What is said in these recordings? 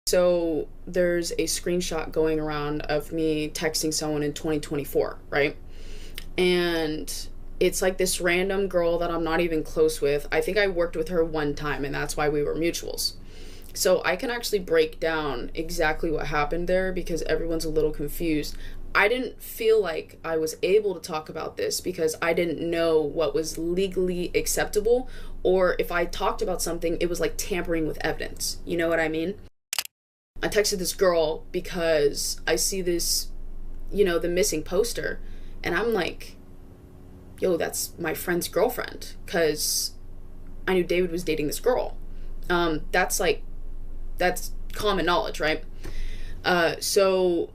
So there's a screenshot going around of me texting someone in 2024, right? And it's like this random girl that I'm not even close with. I think I worked with her one time, and that's why we were mutuals. So I can actually break down exactly what happened there because everyone's a little confused. I didn't feel like I was able to talk about this because I didn't know what was legally acceptable, or if I talked about something, it was like tampering with evidence. You know what I mean? I texted this girl because I see this, the missing poster, and I'm like, yo, that's my friend's girlfriend, because I knew David was dating this girl. That's common knowledge, right? So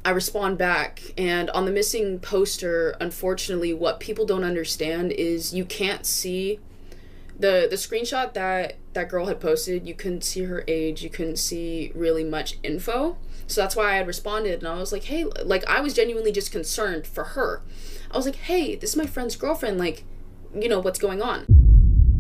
I respond back, and on the missing poster, unfortunately, what people don't understand is you can't see the screenshot that girl had posted. You couldn't see her age, you couldn't see really much info. So that's why I had responded, and I was like, hey, like, I was genuinely just concerned for her. I was like, hey, this is my friend's girlfriend, like, what's going on?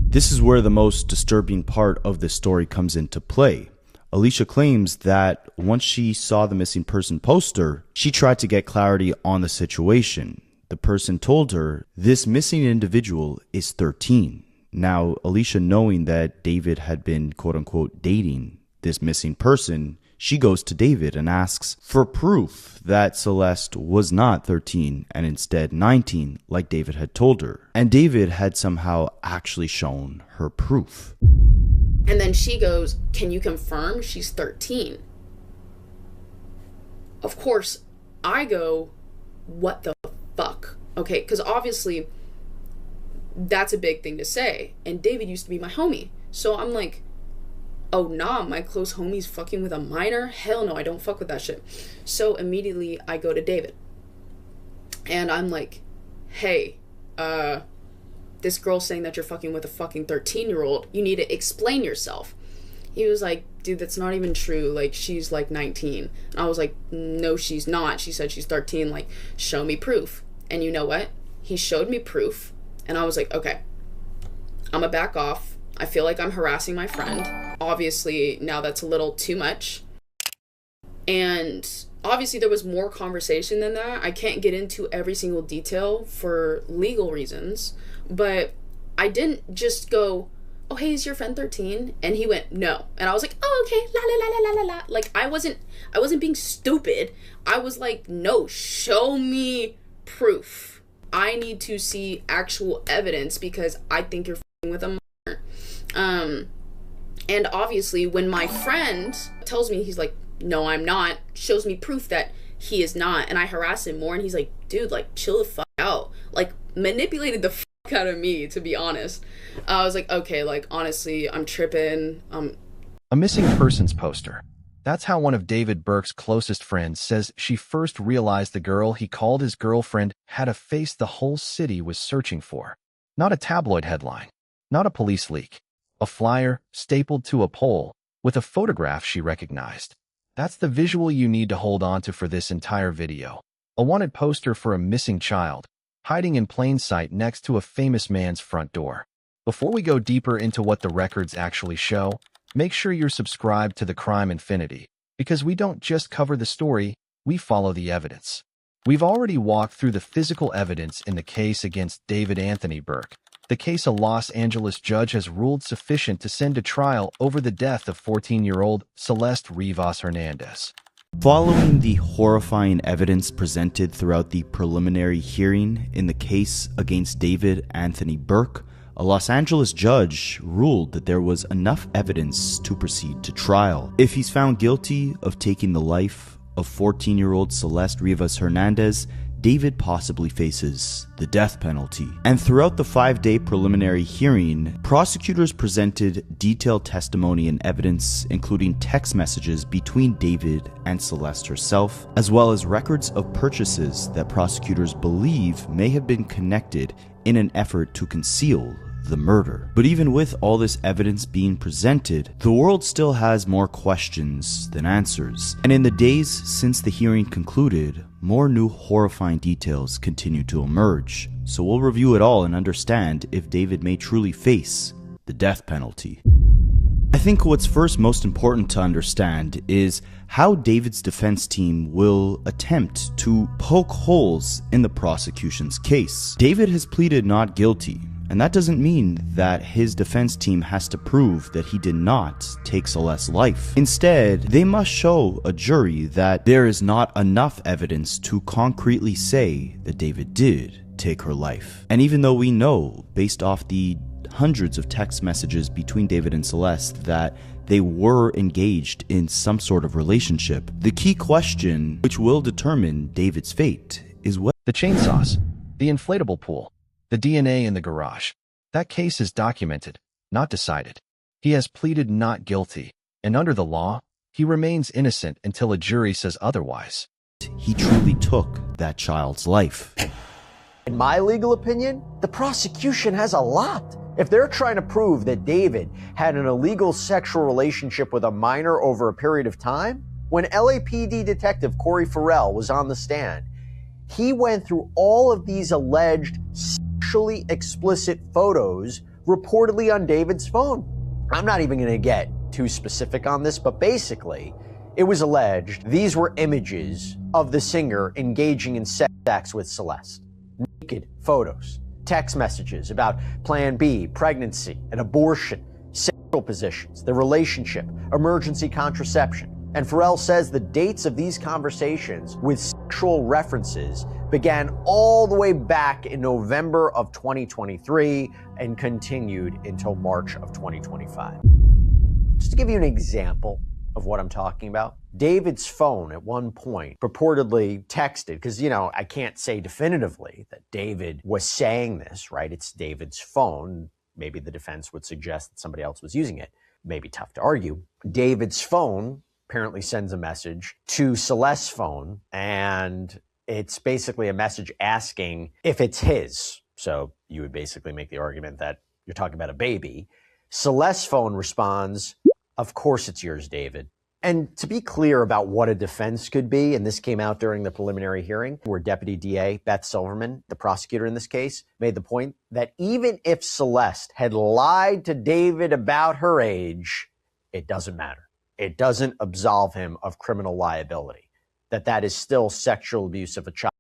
This is where the most disturbing part of this story comes into play. Alicia claims that once she saw the missing person poster, she tried to get clarity on the situation. The person told her, this missing individual is 13. Now, Alicia, knowing that David had been quote-unquote dating this missing person, she goes to David and asks for proof that Celeste was not 13 and instead 19, like David had told her. And David had somehow actually shown her proof. And then she goes, can you confirm she's 13? Of course, I go, what the fuck? Okay, because obviously that's a big thing to say. And David used to be my homie. So I'm like, oh nah, my close homie's fucking with a minor? Hell no, I don't fuck with that shit. So immediately I go to David. And I'm like, hey, this girl's saying that you're fucking with a fucking 13-year-old. You need to explain yourself. He was like, dude, that's not even true. Like, she's like 19. And I was like, no, she's not. She said she's 13. Like, show me proof. And you know what? He showed me proof. And I was like, okay, I'm gonna back off. I feel like I'm harassing my friend. Obviously, now that's a little too much. And obviously there was more conversation than that. I can't get into every single detail for legal reasons. But I didn't just go, oh, hey, is your friend 13? And he went, no. And I was like, oh, okay, la la la la la la. Like, I wasn't being stupid. I was like, no, show me proof. I need to see actual evidence because I think you're f***ing with a minor. And obviously when my friend tells me, he's like, no, I'm not, shows me proof that he is not, and I harass him more, and he's like, dude, like, chill the fuck out. Like, manipulated the fuck out of me, to be honest. I was like, okay, like, honestly, I'm tripping. A missing persons poster. That's how one of David Burke's closest friends says she first realized the girl he called his girlfriend had a face the whole city was searching for. Not a tabloid headline, not a police leak. A flyer stapled to a pole with a photograph she recognized. That's the visual you need to hold on to for this entire video. A wanted poster for a missing child, hiding in plain sight next to a famous man's front door. Before we go deeper into what the records actually show, make sure you're subscribed to the Crime Infinity, because we don't just cover the story, we follow the evidence. We've already walked through the physical evidence in the case against David Anthony Burke. The case a Los Angeles judge has ruled sufficient to send to trial over the death of 14-year-old Celeste Rivas Hernandez. Following the horrifying evidence presented throughout the preliminary hearing in the case against David Anthony Burke, a Los Angeles judge ruled that there was enough evidence to proceed to trial. If he's found guilty of taking the life of 14-year-old Celeste Rivas Hernandez, David possibly faces the death penalty. And throughout the 5-day preliminary hearing, prosecutors presented detailed testimony and evidence, including text messages between David and Celeste herself, as well as records of purchases that prosecutors believe may have been connected in an effort to conceal the murder. But even with all this evidence being presented, the world still has more questions than answers. And in the days since the hearing concluded, more new horrifying details continue to emerge. So we'll review it all and understand if David may truly face the death penalty. I think what's first most important to understand is how David's defense team will attempt to poke holes in the prosecution's case. David has pleaded not guilty, and that doesn't mean that his defense team has to prove that he did not take Celeste's life. Instead, they must show a jury that there is not enough evidence to concretely say that David did take her life. And even though we know, based off the hundreds of text messages between David and Celeste, that they were engaged in some sort of relationship, the key question which will determine David's fate is what The chainsaws, the inflatable pool, the DNA in the garage. That case is documented, not decided. He has pleaded not guilty, and under the law, he remains innocent until a jury says otherwise. he truly took that child's life. In my legal opinion, the prosecution has a lot. If they're trying to prove that David had an illegal sexual relationship with a minor over a period of time, when LAPD detective Corey Farel was on the stand, he went through all of these alleged sexually explicit photos reportedly on David's phone. I'm not even going to get too specific on this, but basically, it was alleged these were images of the singer engaging in sex acts with Celeste. Naked photos, text messages about Plan B, pregnancy, and abortion, sexual positions, the relationship, emergency contraception. And Farel says the dates of these conversations with sexual references began all the way back in November of 2023 and continued until March of 2025. Just to give you an example of what I'm talking about, David's phone at one point purportedly texted, because, you know, I can't say definitively that David was saying this, right? It's David's phone. Maybe the defense would suggest that somebody else was using it. Maybe tough to argue. David's phone apparently sends a message to Celeste's phone, and it's basically a message asking if it's his. So you would basically make the argument that you're talking about a baby. Celeste's phone responds, "Of course it's yours, David." And to be clear about what a defense could be, and this came out during the preliminary hearing, where Deputy DA Beth Silverman, the prosecutor in this case, made the point that even if Celeste had lied to David about her age, it doesn't matter. It doesn't absolve him of criminal liability, that is still sexual abuse of a child.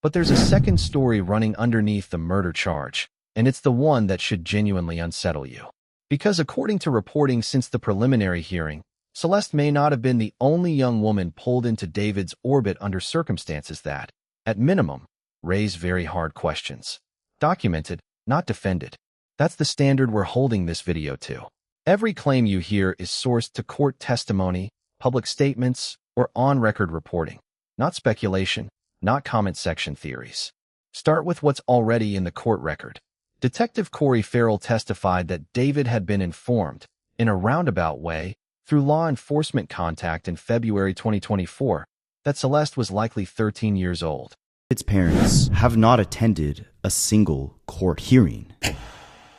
But there's a second story running underneath the murder charge, and it's the one that should genuinely unsettle you. Because according to reporting since the preliminary hearing, Celeste may not have been the only young woman pulled into David's orbit under circumstances that, at minimum, raise very hard questions. Documented, not defended. That's the standard we're holding this video to. Every claim you hear is sourced to court testimony, public statements, or on-record reporting. Not speculation, not comment section theories. Start with what's already in the court record. Detective Corey Farel testified that David had been informed, in a roundabout way, through law enforcement contact in February 2024, that Celeste was likely 13 years old. Its parents have not attended a single court hearing.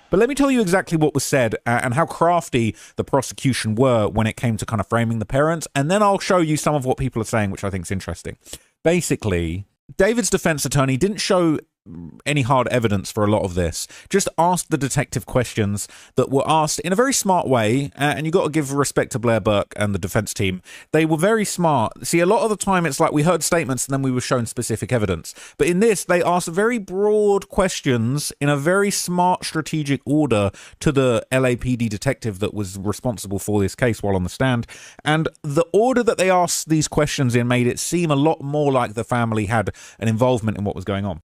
But let me tell you exactly what was said and how crafty the prosecution were when it came to kind of framing the parents, and then I'll show you some of what people are saying, which I think is interesting. Basically, David's defense attorney didn't show any hard evidence for a lot of this, just asked the detective questions that were asked in a very smart way, and you got to give respect to Blair Burke and the defense team. They were very smart. See, a lot of the time it's like we heard statements and then we were shown specific evidence, but in this they asked very broad questions in a very smart strategic order to the LAPD detective that was responsible for this case while on the stand, and the order that they asked these questions in made it seem a lot more like the family had an involvement in what was going on.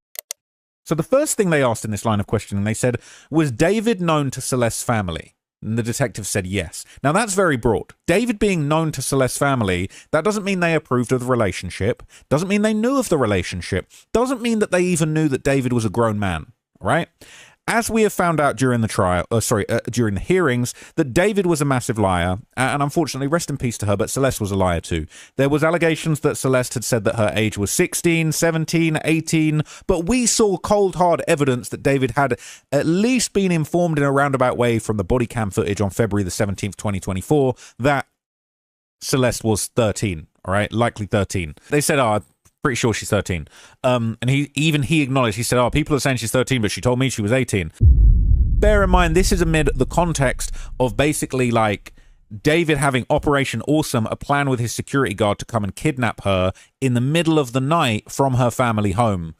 So the first thing they asked in this line of questioning, they said, was David known to Celeste's family? And the detective said yes. Now that's very broad. David being known to Celeste's family, that doesn't mean they approved of the relationship, doesn't mean they knew of the relationship, doesn't mean that they even knew that David was a grown man, right? As we have found out during the trial, during the hearings, that David was a massive liar, and unfortunately, rest in peace to her, but Celeste was a liar too. There was allegations that Celeste had said that her age was 16, 17, 18, but we saw cold hard evidence that David had at least been informed in a roundabout way from the body cam footage on February the 17th, 2024, that Celeste was 13, all right, likely 13. They said, pretty sure she's 13. And he acknowledged, he said, people are saying she's 13, but she told me she was 18. Bear in mind, this is amid the context of basically like David having Operation Awesome, a plan with his security guard to come and kidnap her in the middle of the night from her family home,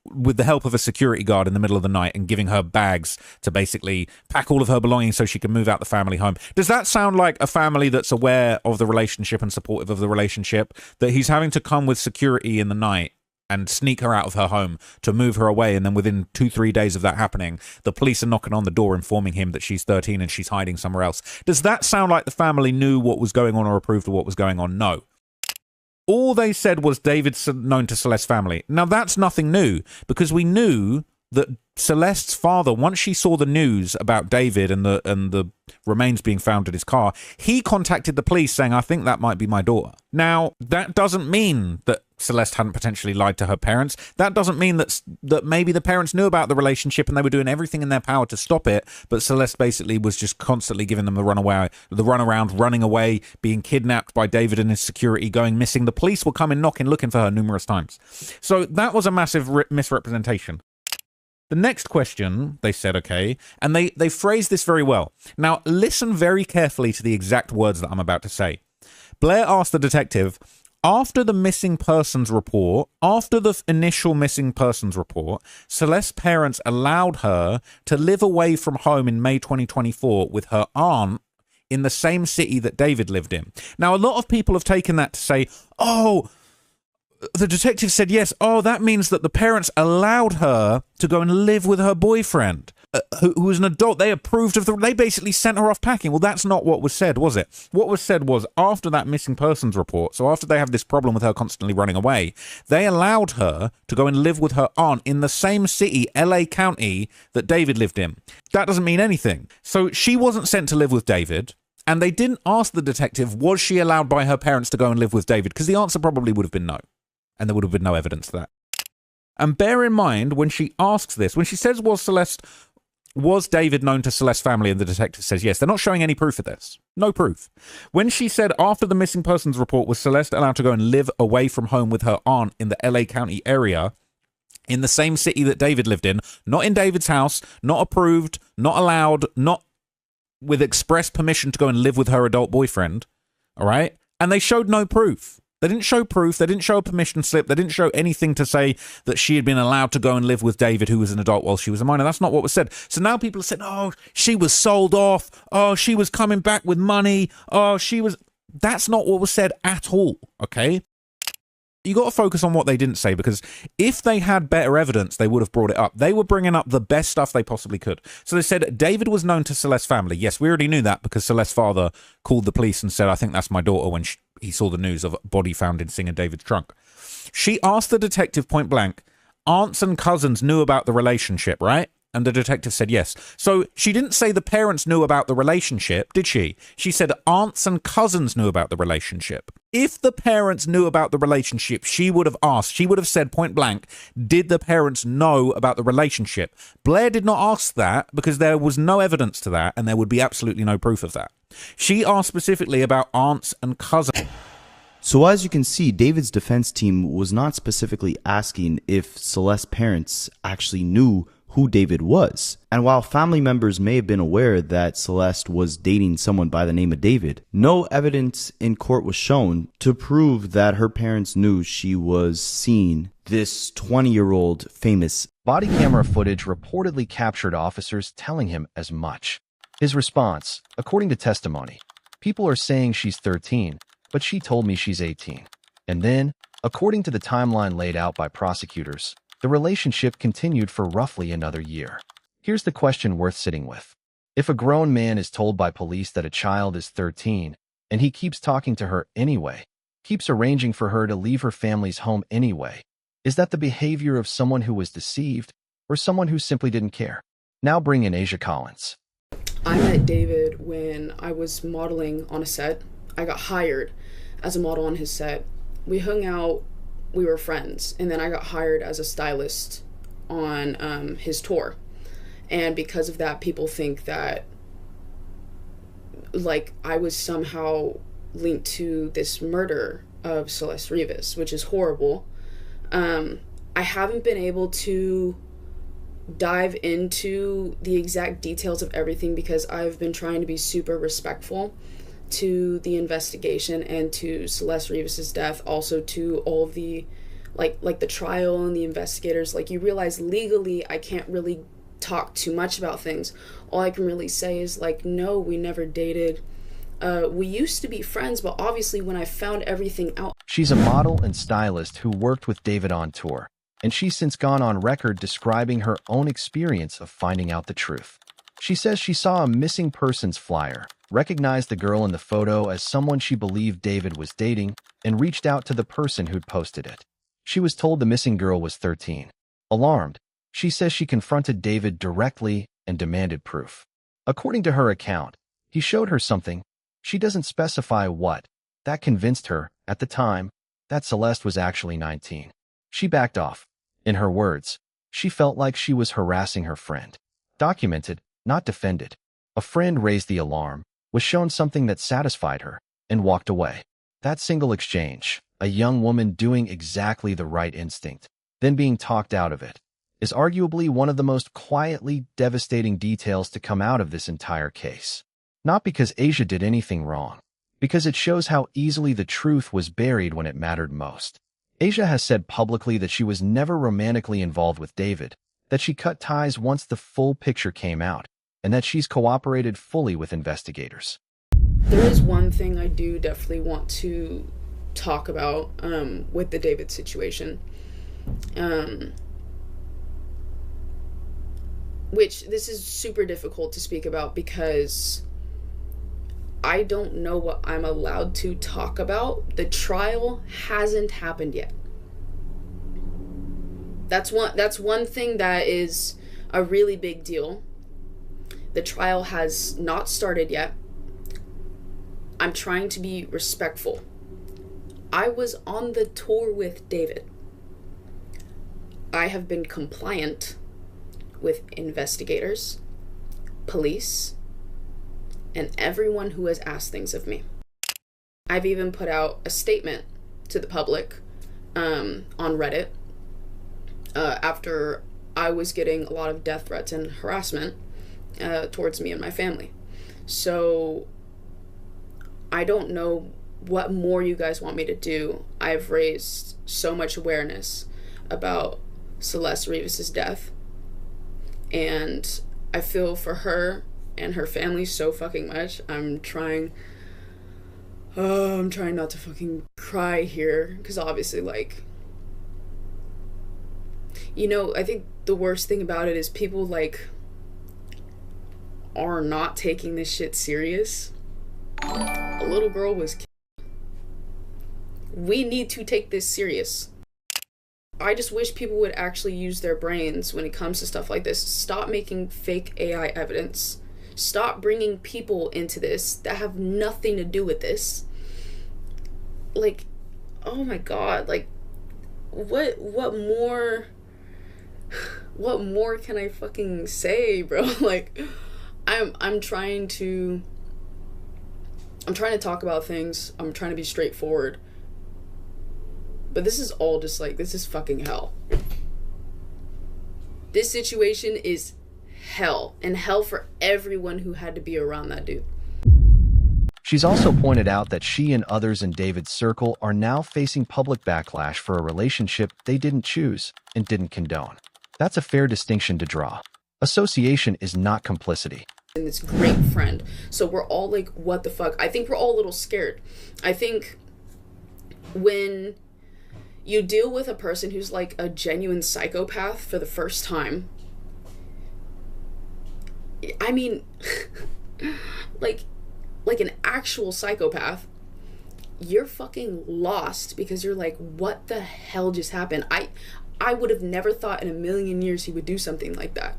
with the help of a security guard in the middle of the night, and giving her bags to basically pack all of her belongings so she can move out the family home. Does that sound like a family that's aware of the relationship and supportive of the relationship, that he's having to come with security in the night and sneak her out of her home to move her away, and then within 2-3 days of that happening, the police are knocking on the door informing him that she's 13 and she's hiding somewhere else? Does that sound like the family knew what was going on or approved of what was going on? No. All they said was David's known to Celeste's family. Now, that's nothing new, because we knew that Celeste's father, once she saw the news about David and the remains being found in his car, he contacted the police saying, I think that might be my daughter. Now, that doesn't mean that Celeste hadn't potentially lied to her parents. That doesn't mean that maybe the parents knew about the relationship and they were doing everything in their power to stop it, but Celeste basically was just constantly giving them the runaround, running away, being kidnapped by David and his security, going missing. The police were coming knocking, looking for her numerous times. So that was a massive misrepresentation. The next question, they said, okay, and they phrased this very well. Now, listen very carefully to the exact words that I'm about to say. Blair asked the detective, after the missing persons report, after the initial missing persons report, Celeste's parents allowed her to live away from home in May 2024 with her aunt in the same city that David lived in. Now, a lot of people have taken that to say, oh, the detective said yes. Oh, that means that the parents allowed her to go and live with her boyfriend, who was an adult. They approved of they basically sent her off packing. Well, that's not what was said, was it? What was said was, after that missing persons report, so after they have this problem with her constantly running away, they allowed her to go and live with her aunt in the same city, LA County, that David lived in. That doesn't mean anything. So she wasn't sent to live with David. And they didn't ask the detective, was she allowed by her parents to go and live with David? Because the answer probably would have been no. And there would have been no evidence to that. And bear in mind, when she asks this, when she says, was David known to Celeste's family? And the detective says yes. They're not showing any proof of this. No proof. When she said, after the missing persons report, was Celeste allowed to go and live away from home with her aunt in the LA County area, in the same city that David lived in, not in David's house, not approved, not allowed, not with express permission to go and live with her adult boyfriend, all right? And they showed no proof. They didn't show proof. They didn't show a permission slip. They didn't show anything to say that she had been allowed to go and live with David, who was an adult, while she was a minor. That's not what was said. So now people have said, oh, she was sold off. Oh, she was coming back with money. Oh, she was... That's not what was said at all, okay? You got to focus on what they didn't say, because if they had better evidence, they would have brought it up. They were bringing up the best stuff they possibly could. So they said David was known to Celeste's family. Yes, we already knew that because Celeste's father called the police and said, I think that's my daughter, when he saw the news of a body found in Singer David's trunk. She asked the detective point blank, aunts and cousins knew about the relationship, right? And the detective said yes. So she didn't say the parents knew about the relationship, did she? She said aunts and cousins knew about the relationship. If the parents knew about the relationship, she would have asked, she would have said point blank, did the parents know about the relationship? Blair did not ask that because there was no evidence to that, and there would be absolutely no proof of that. She asked specifically about aunts and cousins. So as you can see, David's defense team was not specifically asking if Celeste's parents actually knew who David was. And while family members may have been aware that Celeste was dating someone by the name of David, no evidence in court was shown to prove that her parents knew she was seeing this 20-year-old famous. Body camera footage reportedly captured officers telling him as much. His response, according to testimony, people are saying she's 13, but she told me she's 18. And then, according to the timeline laid out by prosecutors, the relationship continued for roughly another year. Here's the question worth sitting with. If a grown man is told by police that a child is 13, and he keeps talking to her anyway, keeps arranging for her to leave her family's home anyway, is that the behavior of someone who was deceived or someone who simply didn't care? Now bring in Asia Collins. I met David when I was modeling on a set. I got hired as a model on his set. We hung out. We were friends, and then I got hired as a stylist on his tour, and because of that, people think that like I was somehow linked to this murder of Celeste Rivas, which is horrible. I haven't been able to dive into the exact details of everything because I've been trying to be super respectful to the investigation and to Celeste Rivas's death, also to all of the like the trial and the investigators, like you realize legally I can't really talk too much about things. All I can really say is like, no, we never dated. We used to be friends, but obviously when I found everything out. She's a model and stylist who worked with David on tour, and she's since gone on record describing her own experience of finding out the truth. She says she saw a missing persons flyer, recognized the girl in the photo as someone she believed David was dating, and reached out to the person who'd posted it. She was told the missing girl was 13. Alarmed, she says she confronted David directly and demanded proof. According to her account, he showed her something. She doesn't specify what. That convinced her, at the time, that Celeste was actually 19. She backed off. In her words, she felt like she was harassing her friend. Documented, not defended. A friend raised the alarm, was shown something that satisfied her, and walked away. That single exchange, a young woman doing exactly the right instinct, then being talked out of it, is arguably one of the most quietly devastating details to come out of this entire case. Not because Asia did anything wrong, because it shows how easily the truth was buried when it mattered most. Asia has said publicly that she was never romantically involved with David, that she cut ties once the full picture came out, and that she's cooperated fully with investigators. There is one thing I do definitely want to talk about with the David situation, which this is super difficult to speak about because I don't know what I'm allowed to talk about. The trial hasn't happened yet. That's one thing that is a really big deal. The trial has not started yet. I'm trying to be respectful. I was on the tour with David. I have been compliant with investigators, police, and everyone who has asked things of me. I've even put out a statement to the public on Reddit after I was getting a lot of death threats and harassment towards me and my family. So I don't know what more you guys want me to do. I've raised so much awareness about Celeste Rivas' death, and I feel for her and her family so fucking much. I'm trying not to fucking cry here, because obviously, like, you know, I think the worst thing about it is people, like, are not taking this shit serious. A little girl was killed. We need to take this serious. I just wish people would actually use their brains when it comes to stuff like this. Stop making fake AI evidence. Stop bringing people into this that have nothing to do with this. Like, oh my god, like, what more can I fucking say, bro? Like, I'm trying to talk about things. I'm trying to be straightforward. But this is all just like, this is fucking hell. This situation is hell, and hell for everyone who had to be around that dude. She's also pointed out that she and others in David's circle are now facing public backlash for a relationship they didn't choose and didn't condone. That's a fair distinction to draw. Association is not complicity. And this great friend. So we're all like, what the fuck? I think we're all a little scared. I think when you deal with a person who's like a genuine psychopath for the first time, I mean, like an actual psychopath, you're fucking lost, because you're like, what the hell just happened? I would have never thought in a million years he would do something like that.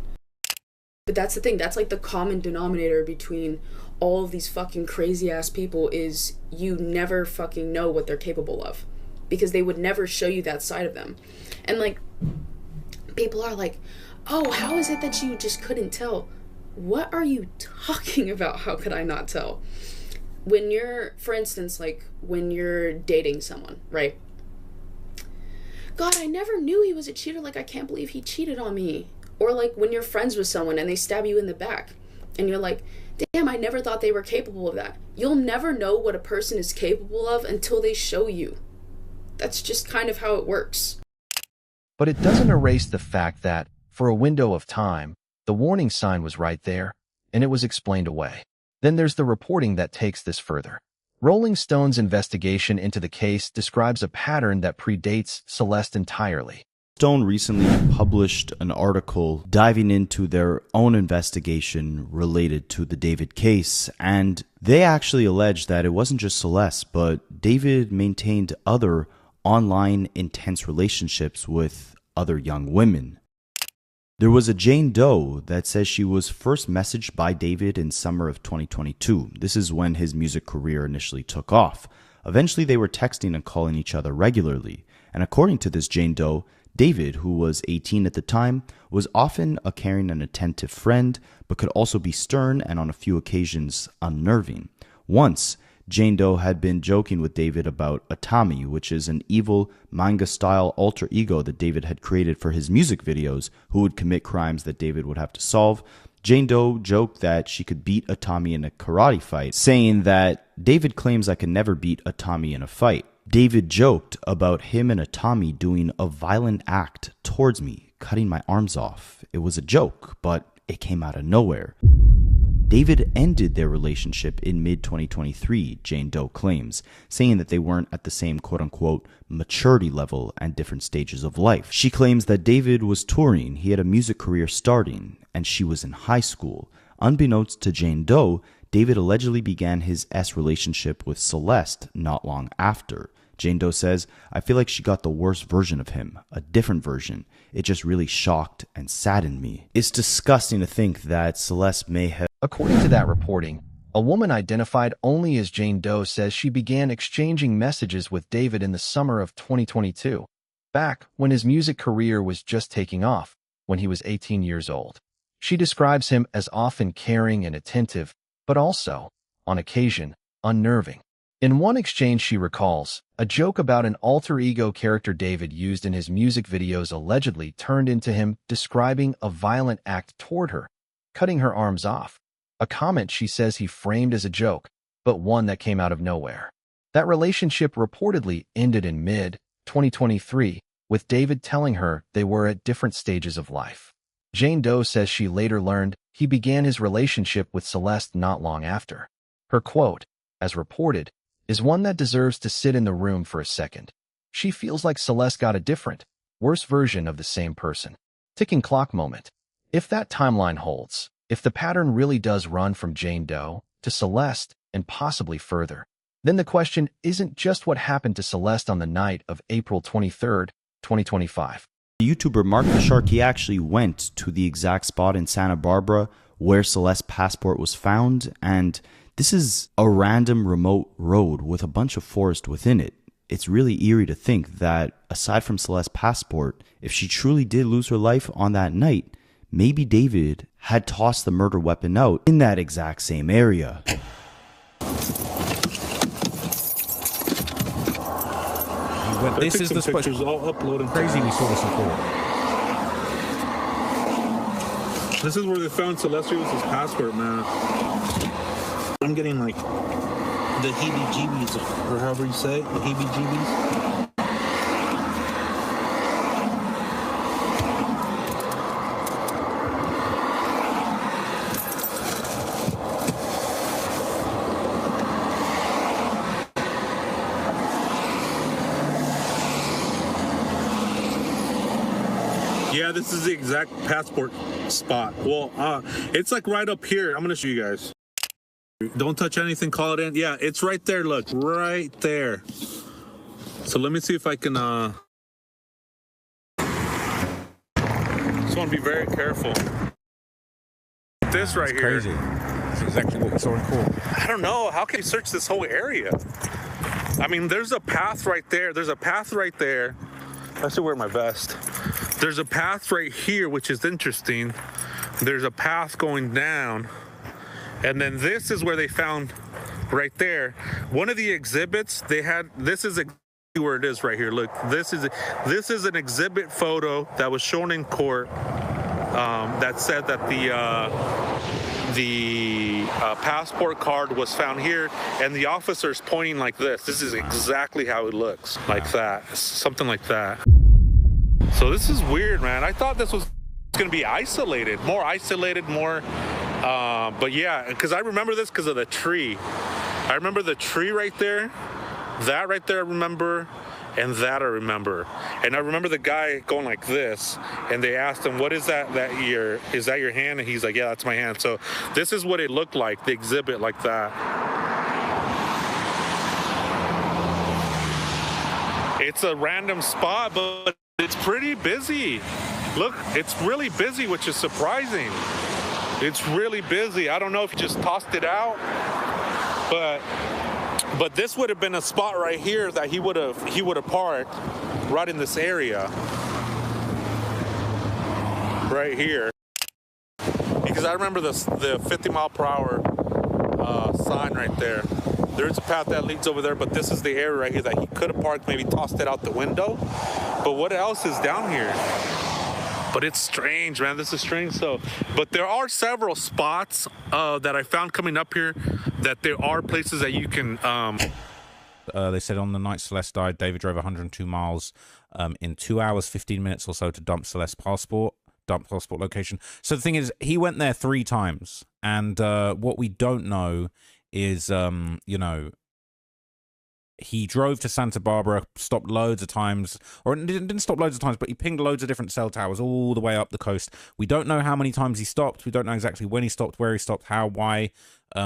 But that's the thing, that's like the common denominator between all of these fucking crazy ass people, is you never fucking know what they're capable of, because they would never show you that side of them. And like, people are like, oh, how is it that you just couldn't tell? What are you talking about? How could I not tell? When you're, for instance, like when you're dating someone, right? God, I never knew he was a cheater. Like, I can't believe he cheated on me. Or like when you're friends with someone and they stab you in the back. and you're like, damn, I never thought they were capable of that. You'll never know what a person is capable of until they show you. That's just kind of how it works. But it doesn't erase the fact that, for a window of time, the warning sign was right there, and it was explained away. Then there's the reporting that takes this further. Rolling Stone's investigation into the case describes a pattern that predates Celeste entirely. Stone recently published an article diving into their own investigation related to the David case, and they actually alleged that it wasn't just Celeste, but David maintained other online intense relationships with other young women. There was a Jane Doe that says she was first messaged by David in summer of 2022. This is when his music career initially took off. Eventually, they were texting and calling each other regularly. And according to this Jane Doe, David, who was 18 at the time, was often a caring and attentive friend, but could also be stern and on a few occasions unnerving. Once, Jane Doe had been joking with David about Atami, which is an evil manga-style alter ego that David had created for his music videos, who would commit crimes that David would have to solve. Jane Doe joked that she could beat Atami in a karate fight, saying that David claims I can never beat Atami in a fight. David joked about him and Atami doing a violent act towards me, cutting my arms off. It was a joke, but it came out of nowhere. David ended their relationship in mid-2023, Jane Doe claims, saying that they weren't at the same quote-unquote maturity level and different stages of life. She claims that David was touring, he had a music career starting, and she was in high school. Unbeknownst to Jane Doe, David allegedly began his relationship with Celeste not long after. Jane Doe says, I feel like she got the worst version of him, a different version. It just really shocked and saddened me. It's disgusting to think that Celeste may have... According to that reporting, a woman identified only as Jane Doe says she began exchanging messages with David in the summer of 2022, back when his music career was just taking off, when he was 18 years old. She describes him as often caring and attentive, but also, on occasion, unnerving. In one exchange she recalls, a joke about an alter ego character David used in his music videos allegedly turned into him describing a violent act toward her, cutting her arms off. A comment she says he framed as a joke, but one that came out of nowhere. That relationship reportedly ended in mid-2023, with David telling her they were at different stages of life. Jane Doe says she later learned he began his relationship with Celeste not long after. Her quote, as reported, is one that deserves to sit in the room for a second. She feels like Celeste got a different, worse version of the same person. Ticking clock moment. If that timeline holds, if the pattern really does run from Jane Doe to Celeste and possibly further, then the question isn't just what happened to Celeste on the night of April 23rd, 2025. The YouTuber Mark the Shark, he actually went to the exact spot in Santa Barbara where Celeste's passport was found, and this is a random remote road with a bunch of forest within it. It's really eerie to think that, aside from Celeste's passport, if she truly did lose her life on that night, maybe David had tossed the murder weapon out in that exact same area. This is the pictures all uploaded. Crazy we saw this before. This is where they found Celeste Rivas' passport, man. I'm getting like the heebie-jeebies, or however you say it, the heebie-jeebies. Yeah, this is the exact passport spot. Well, it's like right up here. I'm gonna show you guys. Don't touch anything, call it in. Yeah, it's right there, look, right there. So let me see if I can, just want to be very careful. This right here. Crazy. That's exactly what we saw in court. I don't know, how can you search this whole area? I mean, there's a path right there. There's a path right there. I should wear my vest. There's a path right here, which is interesting. There's a path going down. And then this is where they found right there. One of the exhibits they had, this is where it is right here. Look, this is an exhibit photo that was shown in court that said that the passport card was found here, and the officer's pointing like this. This is exactly how it looks, like that, something like that. So this is weird, man. I thought this was going to be isolated, more. But yeah, because I remember this because of the tree. I remember the tree right there. That right there I remember. And that I remember. And I remember the guy going like this, and they asked him, what is that is that your hand? And he's like, yeah, that's my hand. So this is what it looked like, the exhibit like that. It's a random spot, but it's pretty busy. Look, it's really busy, which is surprising. It's really busy. I don't know if he just tossed it out, but this would have been a spot right here that he would have parked right in this area. Right here. Because I remember the 50 mile per hour sign right there. There's a path that leads over there, but this is the area right here that he could have parked, maybe tossed it out the window. But what else is down here? But it's strange, man. This is strange. But there are several spots that I found coming up here that there are places that you can. They said on the night Celeste died, David drove 102 miles in 2 hours, 15 minutes or so to dump Celeste's passport location. So the thing is, he went there 3 times. And what we don't know is, he drove to Santa Barbara, stopped loads of times, or didn't stop loads of times, but he pinged loads of different cell towers all the way up the coast. We don't know how many times he stopped. We don't know exactly when he stopped, where he stopped, how, why,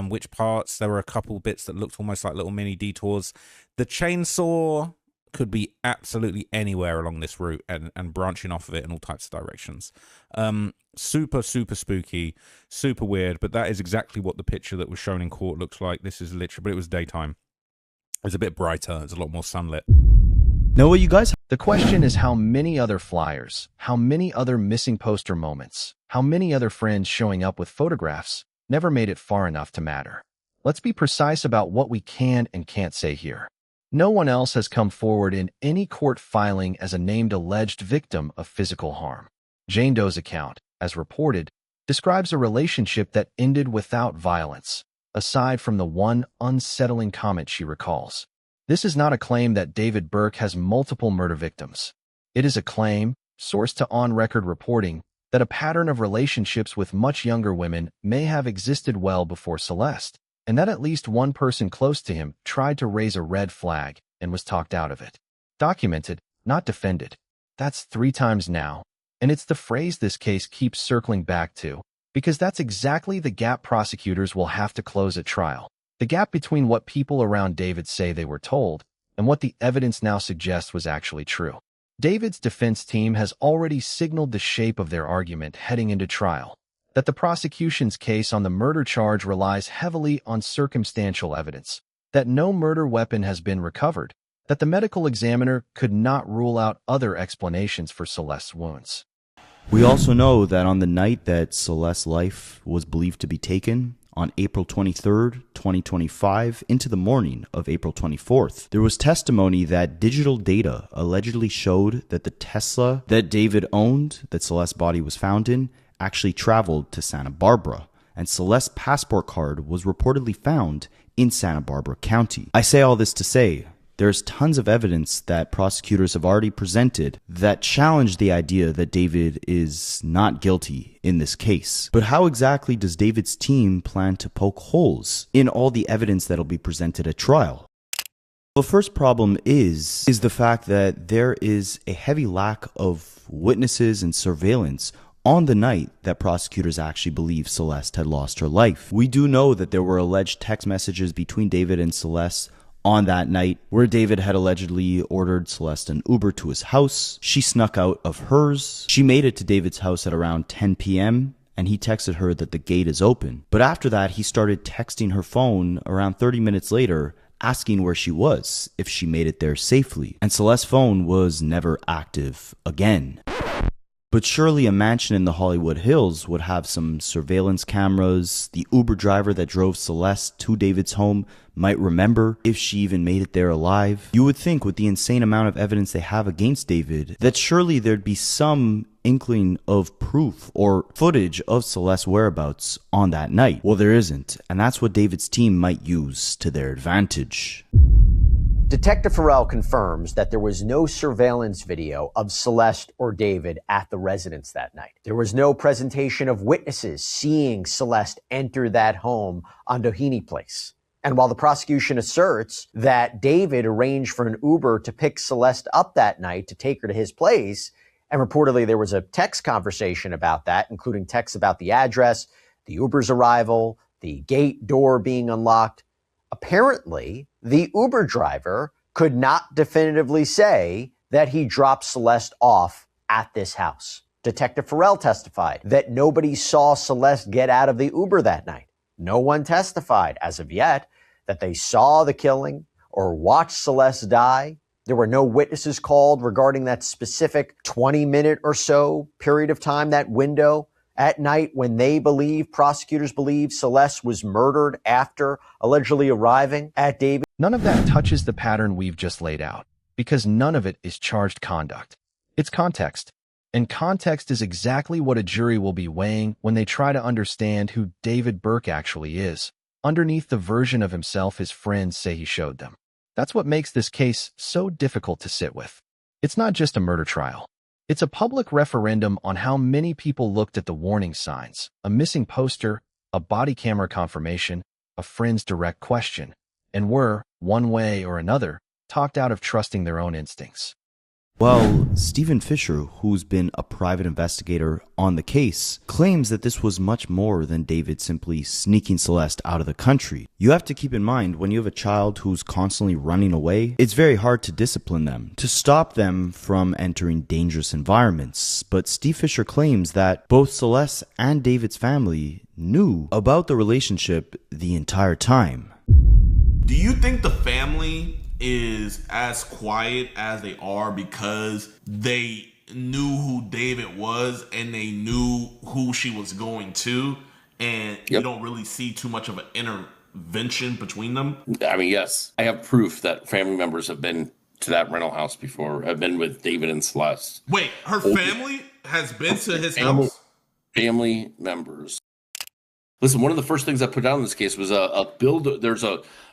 which parts. There were a couple bits that looked almost like little mini detours. The chainsaw could be absolutely anywhere along this route and branching off of it in all types of directions. Super, super spooky, super weird, but that is exactly what the picture that was shown in court looks like. This is literally, but it was daytime. It was a bit brighter. There's a lot more sunlit. Know what you guys? The question is how many other flyers, how many other missing poster moments, how many other friends showing up with photographs never made it far enough to matter. Let's be precise about what we can and can't say here. No one else has come forward in any court filing as a named alleged victim of physical harm. Jane Doe's account, as reported, describes a relationship that ended without violence, aside from the one unsettling comment she recalls. This is not a claim that David Burke has multiple murder victims. It is a claim, sourced to on-record reporting, that a pattern of relationships with much younger women may have existed well before Celeste, and that at least one person close to him tried to raise a red flag and was talked out of it. Documented, not defended. That's 3 times now, and it's the phrase this case keeps circling back to, because that's exactly the gap prosecutors will have to close at trial. The gap between what people around David say they were told and what the evidence now suggests was actually true. David's defense team has already signaled the shape of their argument heading into trial, that the prosecution's case on the murder charge relies heavily on circumstantial evidence, that no murder weapon has been recovered, that the medical examiner could not rule out other explanations for Celeste's wounds. We also know that on the night that Celeste's life was believed to be taken, on April 23rd, 2025, into the morning of April 24th, there was testimony that digital data allegedly showed that the Tesla that David owned, that Celeste's body was found in, actually traveled to Santa Barbara, and Celeste's passport card was reportedly found in Santa Barbara County. I say all this to say, there's tons of evidence that prosecutors have already presented that challenge the idea that David is not guilty in this case. But how exactly does David's team plan to poke holes in all the evidence that'll be presented at trial? The first problem is the fact that there is a heavy lack of witnesses and surveillance on the night that prosecutors actually believe Celeste had lost her life. We do know that there were alleged text messages between David and Celeste on that night, where David had allegedly ordered Celeste an Uber to his house. She snuck out of hers. She made it to David's house at around 10 p.m., and he texted her that the gate is open. But after that, he started texting her phone around 30 minutes later, asking where she was, if she made it there safely. And Celeste's phone was never active again. But surely a mansion in the Hollywood Hills would have some surveillance cameras. The Uber driver that drove Celeste to David's home might remember if she even made it there alive. You would think with the insane amount of evidence they have against David that surely there'd be some inkling of proof or footage of Celeste's whereabouts on that night. Well, there isn't, and that's what David's team might use to their advantage. Detective Farel confirms that there was no surveillance video of Celeste or David at the residence that night. There was no presentation of witnesses seeing Celeste enter that home on Doheny Place. And while the prosecution asserts that David arranged for an Uber to pick Celeste up that night to take her to his place, and reportedly there was a text conversation about that, including texts about the address, the Uber's arrival, the gate door being unlocked, apparently the Uber driver could not definitively say that he dropped Celeste off at this house. Detective Farel testified that nobody saw Celeste get out of the Uber that night. No one testified, as of yet, that they saw the killing or watched Celeste die. There were no witnesses called regarding that specific 20-minute or so period of time, that window at night when prosecutors believe Celeste was murdered after allegedly arriving at David. None of that touches the pattern we've just laid out, because none of it is charged conduct. It's context. And context is exactly what a jury will be weighing when they try to understand who David Burke actually is, underneath the version of himself his friends say he showed them. That's what makes this case so difficult to sit with. It's not just a murder trial. It's a public referendum on how many people looked at the warning signs, a missing poster, a body camera confirmation, a friend's direct question, and were, one way or another, talked out of trusting their own instincts. Well, Stephen Fisher, who's been a private investigator on the case, claims that this was much more than David simply sneaking Celeste out of the country. You have to keep in mind, when you have a child who's constantly running away, it's very hard to discipline them, to stop them from entering dangerous environments. But Steve Fisher claims that both Celeste and David's family knew about the relationship the entire time. Do you think the family is as quiet as they are because they knew who David was and they knew who she was going to, and you don't really see too much of an intervention between them? I mean, yes. I have proof that family members have been to that rental house before. I've been with David and Celeste. Wait, her family has been to his house? Family members. Listen, one of the first things I put down in this case was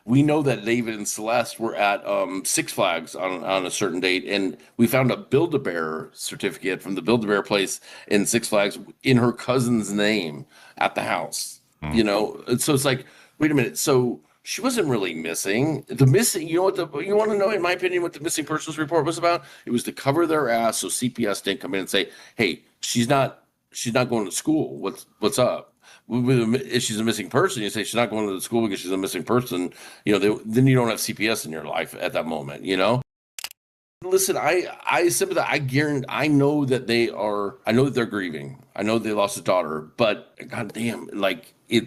we know that David and Celeste were at Six Flags on a certain date, and we found a Build-A-Bear certificate from the Build-A-Bear place in Six Flags in her cousin's name at the house. You know, so it's like, wait a minute, so she wasn't really missing. You know what you want to know, in my opinion, what the missing persons report was about? It was to cover their ass so CPS didn't come in and say, hey, she's not going to school. What's up? If she's a missing person, you say she's not going to the school because she's a missing person. You know, then you don't have CPS in your life at that moment. You know. Listen, I sympathize. I know that they're grieving. I know they lost a daughter, but goddamn, like she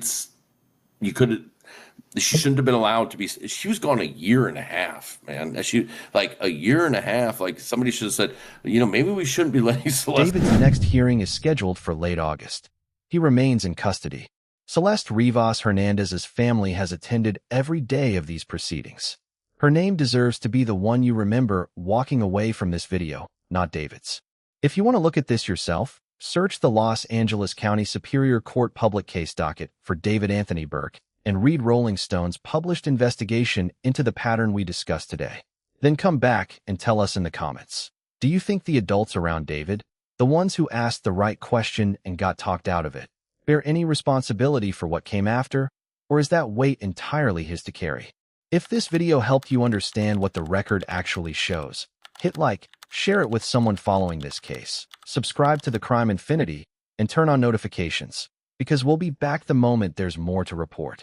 shouldn't have been allowed to be. She was gone a year and a half, man. A year and a half. Like, somebody should have said, you know, maybe we shouldn't be letting Celeste. David's next hearing is scheduled for late August. He remains in custody. Celeste Rivas Hernandez's family has attended every day of these proceedings. Her name deserves to be the one you remember walking away from this video, not David's. If you want to look at this yourself, search the Los Angeles County Superior Court public case docket for David Anthony Burke and read Rolling Stone's published investigation into the pattern we discussed today. Then come back and tell us in the comments. Do you think the adults around David, the ones who asked the right question and got talked out of it, bear any responsibility for what came after, or is that weight entirely his to carry? If this video helped you understand what the record actually shows, hit like, share it with someone following this case, subscribe to the Crime Infinity, and turn on notifications, because we'll be back the moment there's more to report.